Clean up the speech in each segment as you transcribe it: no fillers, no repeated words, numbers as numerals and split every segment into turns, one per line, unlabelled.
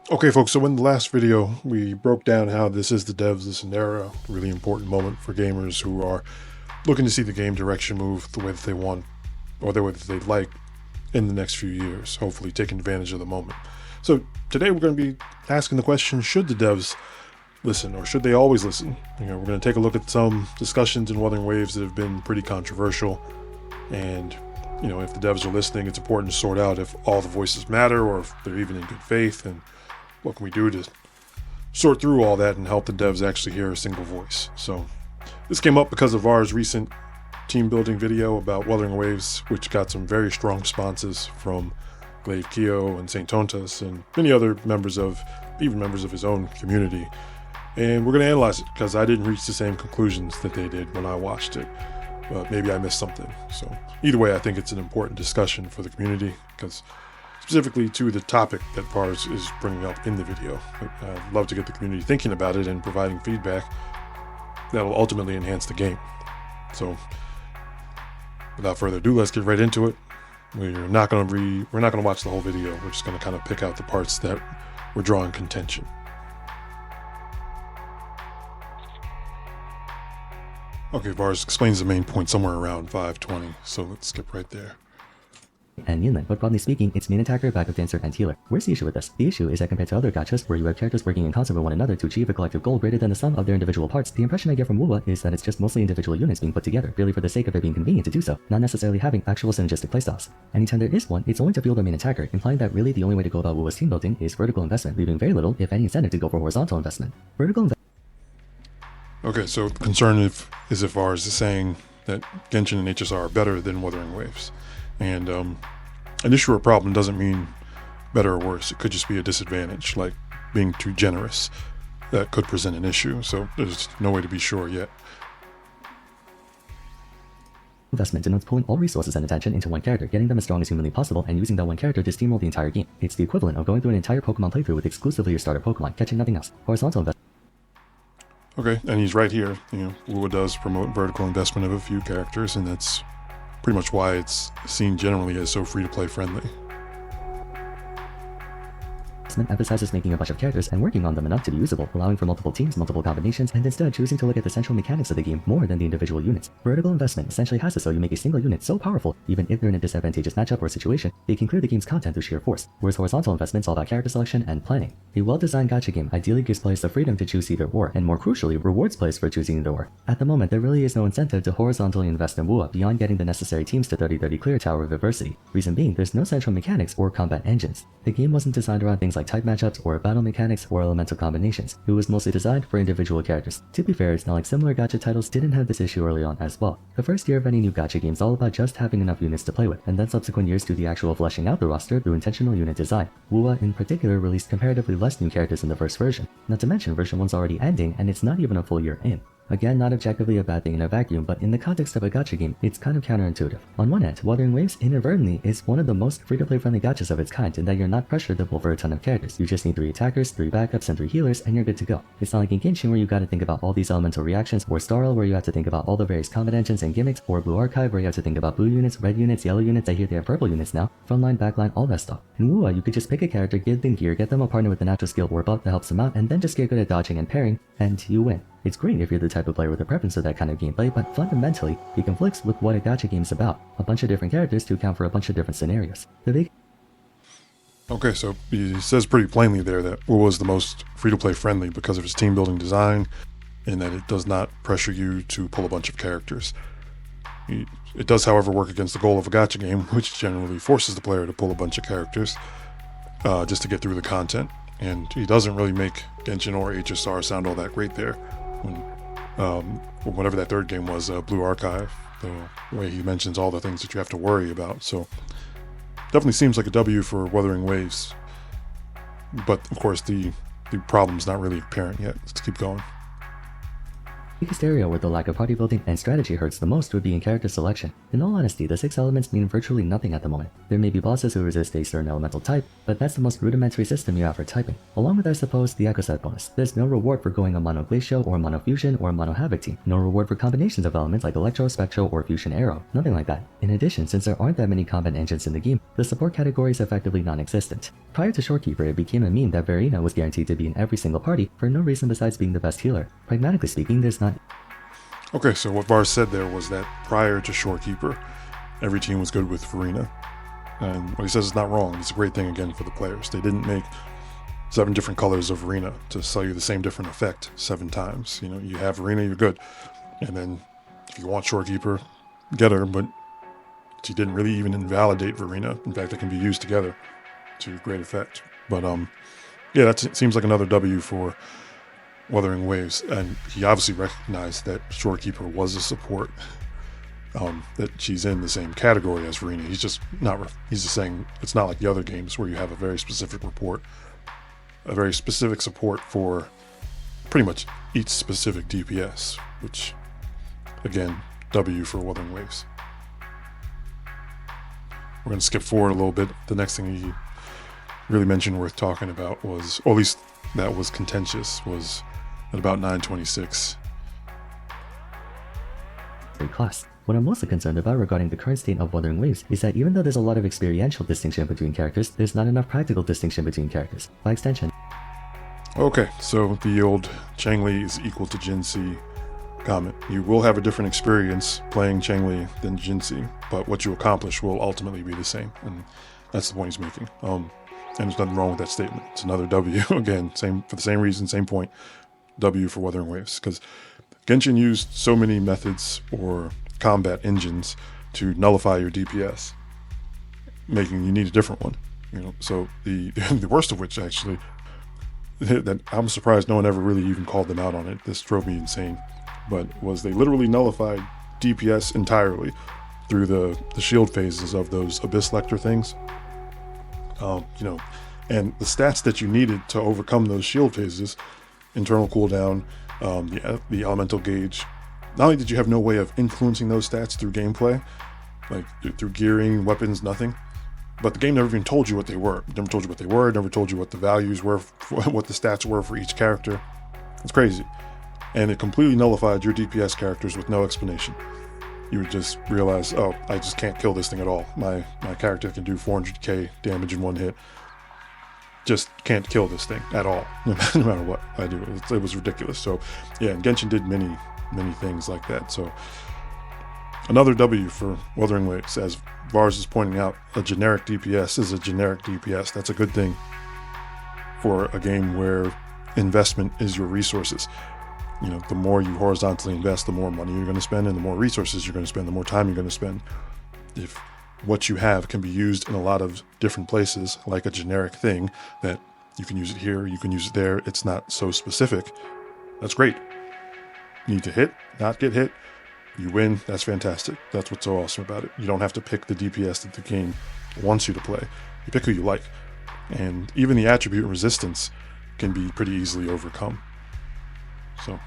Okay, folks, so in the last video, we broke down how this is the devs, this era, really important moment for gamers who are looking to see the game direction move the way that they want, or the way that they'd like in the next few years, hopefully taking advantage of the moment. So today we're going to be asking the question, should the devs listen, or should they always listen? We're going to take a look at some discussions in Wuthering Waves that have been pretty controversial, and if the devs are listening, it's important to sort out if all the voices matter, or if they're even in good faith, and what can we do to sort through all that and help the devs actually hear a single voice. So this came up because of Vars' recent team building video about Wuthering Waves, which got some very strong responses from Glaive Kyo and St. Tontas and many other members of his own community. And we're going to analyze it because I didn't reach the same conclusions that they did when I watched it. But maybe I missed something. So either way, I think it's an important discussion for the community, because specifically to the topic that Vars is bringing up in the video. I'd love to get the community thinking about it and providing feedback that will ultimately enhance the game. So without further ado, let's get right into it. We're not going to watch the whole video. We're just going to kind of pick out the parts that we're drawing contention. Okay, Vars explains the main point somewhere around 520, so let's skip right there.
And Yunlin, but broadly speaking, it's main attacker, backup dancer, and healer. Where's the issue with this? The issue is that compared to other gachas, where you have characters working in concert with one another to achieve a collective goal greater than the sum of their individual parts, the impression I get from WuWa is that it's just mostly individual units being put together, purely for the sake of it being convenient to do so, not necessarily having actual synergistic playstyles. Anytime there is one, it's only to fuel the main attacker, implying that really the only way to go about WuWa's team building is vertical investment, leaving very little, if any, incentive to go for horizontal investment.
Okay, so the concern is if Vars is saying that Genshin and HSR are better than Wuthering Waves. And an issue or problem doesn't mean better or worse. It could just be a disadvantage, like being too generous. That could present an issue, so there's no way to be sure yet.
Investment denotes pulling all resources and attention into one character, getting them as strong as humanly possible, and using that one character to steamroll the entire game. It's the equivalent of going through an entire Pokemon playthrough with exclusively your starter Pokemon, catching nothing else. Horizontal investment.
Okay, and he's right here. WuWa does promote vertical investment of a few characters, and that's pretty much why it's seen generally as so free-to-play friendly.
Emphasizes making a bunch of characters and working on them enough to be usable, allowing for multiple teams, multiple combinations, and instead choosing to look at the central mechanics of the game more than the individual units. Vertical investment essentially has it so you make a single unit so powerful, even if they're in a disadvantageous matchup or situation, they can clear the game's content through sheer force, whereas horizontal investment is all about character selection and planning. A well-designed gacha game ideally gives players the freedom to choose either or, and more crucially, rewards players for choosing either or. At the moment, there really is no incentive to horizontally invest in WuWa beyond getting the necessary teams to 30-30 clear Tower of Adversity. Reason being, there's no central mechanics or combat engines. The game wasn't designed around things like type matchups or battle mechanics or elemental combinations. It was mostly designed for individual characters. To be fair, it's not like similar gacha titles didn't have this issue early on as well. The first year of any new gacha game is all about just having enough units to play with, and then subsequent years do the actual fleshing out the roster through intentional unit design. WuWa in particular released comparatively less new characters in the first version, not to mention version 1's already ending and it's not even a full year in. Again, not objectively a bad thing in a vacuum, but in the context of a gacha game, it's kind of counterintuitive. On one hand, Wuthering Waves inadvertently is one of the most free-to-play friendly gachas of its kind in that you're not pressured to pull for a ton of characters. You just need 3 attackers, 3 backups, and 3 healers, and you're good to go. It's not like in Genshin where you gotta think about all these elemental reactions, or Starl where you have to think about all the various combat engines and gimmicks, or Blue Archive where you have to think about blue units, red units, yellow units, I hear they have purple units now, frontline, backline, all that stuff. In WuWa, you could just pick a character, give them gear, get them a partner with a natural skill or buff that helps them out, and then just get good at dodging and parrying, and you win. It's great if you're the type of player with a preference for that kind of gameplay, but fundamentally, it conflicts with what a gacha game's about. A bunch of different characters to account for a bunch of different scenarios.
Okay, so he says pretty plainly there that WuWa is the most free-to-play friendly because of its team building design, and that it does not pressure you to pull a bunch of characters. It does, however, work against the goal of a gacha game, which generally forces the player to pull a bunch of characters just to get through the content. And he doesn't really make Genshin or HSR sound all that great there. Whatever that third game was, Blue Archive, the way he mentions all the things that you have to worry about. So definitely seems like a W for Wuthering Waves. But of course the problem's not really apparent yet. Let's keep going.
The biggest area where the lack of party building and strategy hurts the most would be in character selection. In all honesty, the 6 elements mean virtually nothing at the moment. There may be bosses who resist a certain elemental type, but that's the most rudimentary system you have for typing. Along with, I suppose, the Echo Set bonus. There's no reward for going a Mono Glacial or Mono Fusion or Mono Havoc team. No reward for combinations of elements like Electro, Spectro, or Fusion Arrow. Nothing like that. In addition, since there aren't that many combat engines in the game, the support category is effectively non-existent. Prior to Shorekeeper, it became a meme that Verina was guaranteed to be in every single party for no reason besides being the best healer. Pragmatically speaking, there's not.
Okay, so what Vars said there was that prior to Shorekeeper, every team was good with Verina. And what he says is not wrong. It's a great thing, again, for the players. They didn't make 7 different colors of Verina to sell you the same different effect 7 times. You know, you have Verina, you're good. And then if you want Shorekeeper, get her, but she didn't really even invalidate Verina. In fact, they can be used together to great effect. But yeah, that seems like another W for Wuthering Waves, and he obviously recognized that Shorekeeper was a support, that she's in the same category as Verina. He's just saying it's not like the other games where you have a very specific support for pretty much each specific DPS, which, again, W for Wuthering Waves. We're going to skip forward a little bit. The next thing he really mentioned worth talking about was, or at least that was contentious, was at about 926.
Class. What I'm mostly concerned about regarding the current state of Wuthering Waves is that even though there's a lot of experiential distinction between characters, there's not enough practical distinction between characters. By extension.
Okay, so the old Changli is equal to Jinhsi comment. You will have a different experience playing Changli than Jinhsi, but what you accomplish will ultimately be the same, and that's the point he's making. And there's nothing wrong with that statement. It's another W. Again, for the same reason, same point. W for Wuthering Waves, because Genshin used so many methods or combat engines to nullify your DPS, making you need a different one. You know, so the worst of which, actually, that I'm surprised no one ever really even called them out on it. This drove me insane, but was they literally nullified DPS entirely through the shield phases of those Abyss Lecter things. You know, and the stats that you needed to overcome those shield phases, internal cooldown, the elemental gauge. Not only did you have no way of influencing those stats through gameplay, like through gearing, weapons, nothing, but the game never even told you what they were. It never told you what they were, it never told you what the values were, what the stats were for each character. It's crazy. And it completely nullified your DPS characters with no explanation. You would just realize, oh, I just can't kill this thing at all. My character can do 400k damage in one hit. Just can't kill this thing at all, no matter what I do. It was ridiculous. So yeah, and Genshin did many things like that. So another W for Wuthering Waves. As Vars is pointing out, a generic DPS is a generic DPS. That's a good thing for a game where investment is your resources. You know, the more you horizontally invest, the more money you're going to spend, and the more resources you're going to spend, the more time you're going to spend. If what you have can be used in a lot of different places, like a generic thing that you can use it here, you can use it there, it's not so specific, that's great. You need to hit, not get hit, you win, that's fantastic. That's what's so awesome about it. You don't have to pick the DPS that the game wants you to play. You pick who you like. And even the attribute resistance can be pretty easily overcome. So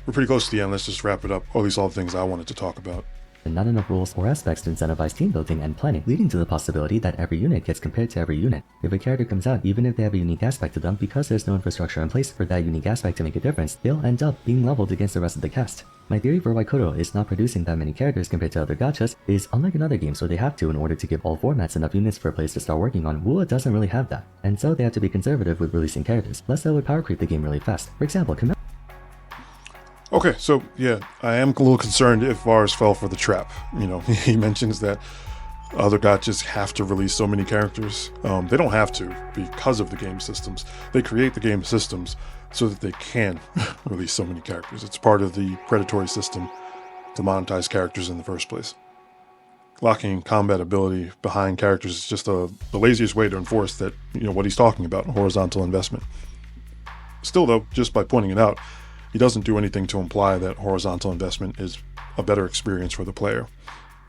we're pretty close to the end. Let's just wrap it up, or at least all the things I wanted to talk about.
And not enough rules or aspects to incentivize team building and planning, leading to the possibility that every unit gets compared to every unit. If a character comes out, even if they have a unique aspect to them, because there's no infrastructure in place for that unique aspect to make a difference, they'll end up being leveled against the rest of the cast. My theory for why Kuro is not producing that many characters compared to other gachas is, unlike in other games where they have to in order to give all formats enough units for players to start working on, WuWa doesn't really have that, and so they have to be conservative with releasing characters, lest that would power creep the game really fast. For example,
Okay, so yeah, I am a little concerned if Vars fell for the trap. You know, he mentions that other gachas have to release so many characters. They don't have to because of the game systems. They create the game systems so that they can release so many characters. It's part of the predatory system to monetize characters in the first place. Locking combat ability behind characters is just the laziest way to enforce that, you know, what he's talking about, horizontal investment. Still though, just by pointing it out, he doesn't do anything to imply that horizontal investment is a better experience for the player.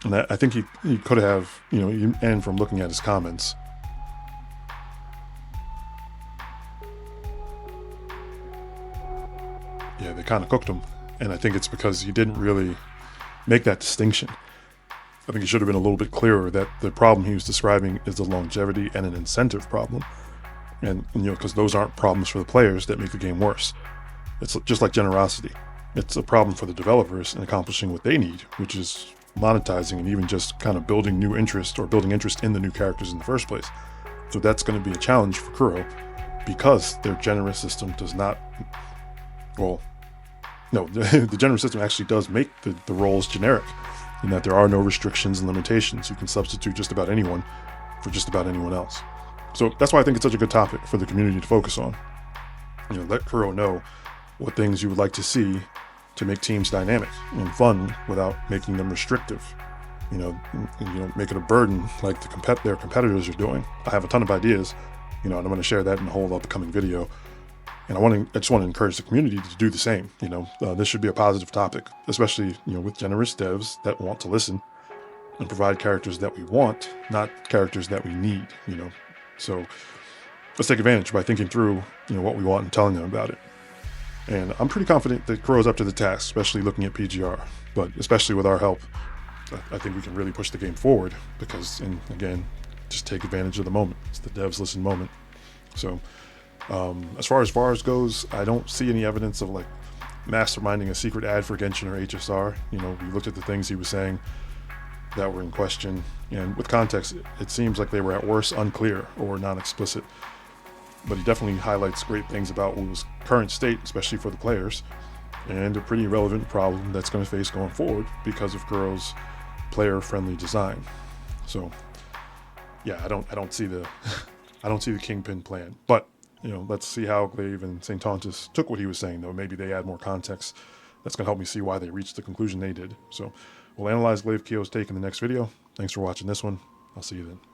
And I think he could have, you know, and from looking at his comments, yeah, they kind of cooked him. And I think it's because he didn't really make that distinction. I think he should have been a little bit clearer that the problem he was describing is the longevity and an incentive problem. And because those aren't problems for the players that make the game worse. It's just like generosity. It's a problem for the developers in accomplishing what they need, which is monetizing and even just kind of building new interest or building interest in the new characters in the first place. So that's going to be a challenge for Kuro because their generous system does not, well, no, the generous system actually does make the roles generic in that there are no restrictions and limitations. You can substitute just about anyone for just about anyone else. So that's why I think it's such a good topic for the community to focus on. Let Kuro know what things you would like to see to make teams dynamic and fun without making them restrictive. Make it a burden like their competitors are doing. I have a ton of ideas, and I'm going to share that in a whole upcoming video. And I just want to encourage the community to do the same. This should be a positive topic, especially with generous devs that want to listen and provide characters that we want, not characters that we need. So let's take advantage by thinking through what we want and telling them about it. And I'm pretty confident that Kuro's up to the task, especially looking at PGR. But especially with our help, I think we can really push the game forward because, and again, just take advantage of the moment. It's the devs listen moment. So as far as Vars goes, I don't see any evidence of like masterminding a secret ad for Genshin or HSR. We looked at the things he was saying that were in question, and with context, it seems like they were at worst unclear or non-explicit. But he definitely highlights great things about WuWa's current state, especially for the players, and a pretty relevant problem that's going to face going forward because of Kuro's player-friendly design. So, yeah, I don't see the I don't see the Kingpin plan. But let's see how Glaive and St. Tontus took what he was saying, though. Maybe they add more context. That's going to help me see why they reached the conclusion they did. So we'll analyze Glaive Keo's take in the next video. Thanks for watching this one. I'll see you then.